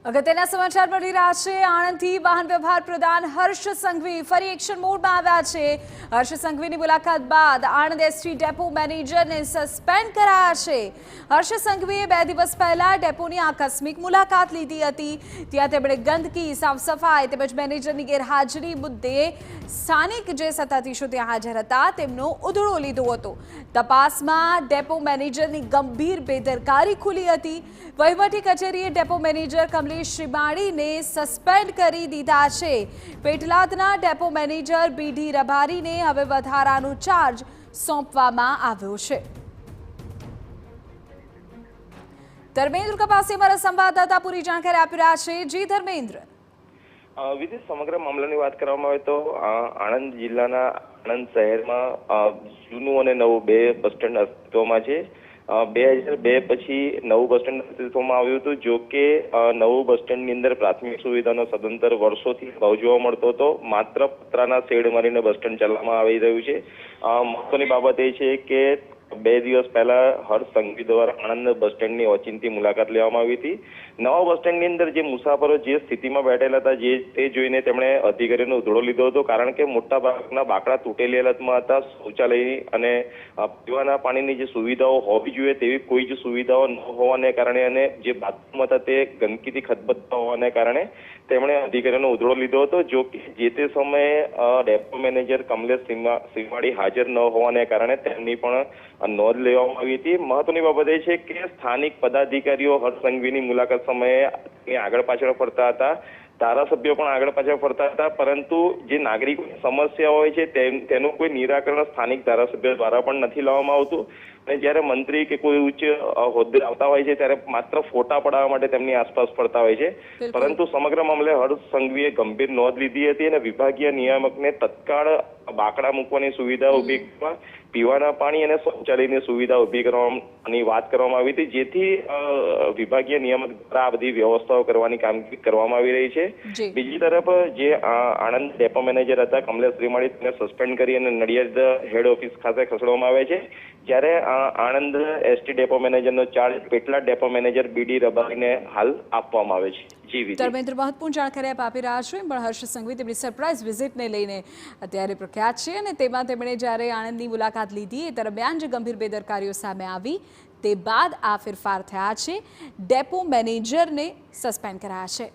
અગત્યના સમાચાર મળી રહ્યા છે। આણંદથી વાહન વ્યવહાર પ્રધાન હર્ષ સંઘવી ફરી એક્શન મોડમાં આવ્યા છે। હર્ષ સંઘવીની મુલાકાત બાદ આણંદ એસટી ડેપો મેનેજરને સસ્પેન્ડ કરાયા છે। હર્ષ સંઘવીએ 2 દિવસ પહેલા ડેપોની આકસ્મિક મુલાકાત લીધી હતી। ત્યાં તેમણે ગંદકી, સાફ સફાઈ તેમજ મેનેજરની ગેરહાજરી મુદ્દે સ્થાનિક જે સત્તાધીશો ત્યાં હાજર હતા તેમનો ઉધડો લીધો હતો। તપાસમાં ડેપો મેનેજરની ગંભીર બેદરકારી ખુલી હતી। વહીવટી કચેરીએ ડેપો મેનેજર કમલેશ શ્રીમાળીને સસ્પેન્ડ કરી દીધા છે। પેટલાદના ડેપો મેનેજર બીડી રબારીને હવે વધારાનો ચાર્જ સોંપવામાં આવ્યો છે। ધર્મેન્દ્ર કપાસી અમારા સંવાદદાતા પૂરી જાણકારી આપી રહ્યા છે। જી ધર્મેન્દ્ર। વિધિ સમગ્ર મામલાની વાત કરવામાં આવે તો આણંદ જિલ્લાના આણંદ શહેરમાં જૂનું અને નવું 2 બસ સ્ટેન્ડ અસ્તિત્વમાં છે। 2002 પછી નવું બસ સ્ટેન્ડ અસ્તિત્વમાં આવ્યું હતું। જો કે નવું બસ સ્ટેન્ડની અંદર પ્રાથમિક સુવિધાનો સદંતર વર્ષોથી અભાવ જોવા મળતો હતો। માત્ર પતરાના શેડ મારીને બસ સ્ટેન્ડ ચલાવવામાં આવી રહ્યું છે। મહત્વની બાબત એ છે કે 2 દિવસ પહેલા હર્ષ સંઘવી દ્વારા આણંદ બસ સ્ટેન્ડની ઓચિંતી મુલાકાત લેવામાં આવી હતી। નવા બસ સ્ટેન્ડની અંદર જે મુસાફરો જે સ્થિતિમાં બેઠેલા હતા તે જોઈને તેમણે અધિકારીઓનો ઉધડો લીધો હતો, કારણ કે મોટા ભાગના બાકડા તૂટેલી હાલતમાં હતા। શૌચાલય અને પીવાના પાણીની જે સુવિધાઓ હોવી જોઈએ તેવી કોઈ જ સુવિધાઓ ન હોવાને કારણે અને જે બાથરૂમ હતા તે ગંદકીથી ખદબદતા હોવાને કારણે તેમણે અધિકારીઓનો ઉધડો લીધો હતો। જો કે જે તે સમયે ડેપો મેનેજર કમલેશ શ્રીમાળી હાજર ન હોવાને કારણે તેમની પણ નોંધ લેવામાં આવી હતી। મહત્વની બાબત એ છે કે સ્થાનિક પદાધિકારીઓ હર્ષ સંઘવીની મુલાકાત સમયે આગળ પાછળ ફરતા હતા, ધારાસભ્યો પણ આગળ પાછળ ફરતા હતા, પરંતુ જે નાગરિકોની સમસ્યા હોય છે તેનું કોઈ નિરાકરણ સ્થાનિક ધારાસભ્યો દ્વારા પણ નથી લાવવામાં આવતું। અને જ્યારે મંત્રી કે કોઈ ઉચ્ચ હોદ્દે આવતા હોય છે ત્યારે માત્ર ફોટા પડાવવા માટે તેમની આસપાસ ફરતા હોય છે। પરંતુ સમગ્ર મામલે હર્ષ સંઘવીએ ગંભીર નોંધ લીધી હતી અને વિભાગીય નિયામકને તત્કાળ બાકડા મૂકવાની સુવિધા ઊભી કરવા, પીવાના પાણી અને શૌચાલયની સુવિધા ઊભી કરવાની વાત કરવામાં આવી હતી, જેથી વિભાગીય નિયામક દ્વારા આ બધી વ્યવસ્થાઓ કરવાની કામગીરી કરવામાં આવી રહી છે। બીજી તરફ જે આણંદ ડેપો મેનેજર હતા કમલેશ શ્રીમાળી તેને સસ્પેન્ડ કરી અને નડિયાદ હેડ ઓફિસ ખાતે ખસેડવામાં આવે છે, જ્યારે આણંદ એસટી ડેપો મેનેજરનો charge Petlad depot manager BD રબારીને હાલ આપવામાં આવે છે। ધર્મેન્દ્ર, મહત્વપૂર્ણ જાણકારી આપી રહ્યા છો। પણ હર્ષ સંઘવી તેમની સરપ્રાઇઝ વિઝિટને લઈને અત્યારે પ્રખ્યાત છે અને તેમાં તેમણે જ્યારે આણંદની મુલાકાત લીધી એ દરમિયાન જે ગંભીર બેદરકારીઓ સામે આવી તે બાદ આ ફેરફાર થયા છે। ડેપો મેનેજરને સસ્પેન્ડ કરાયા છે।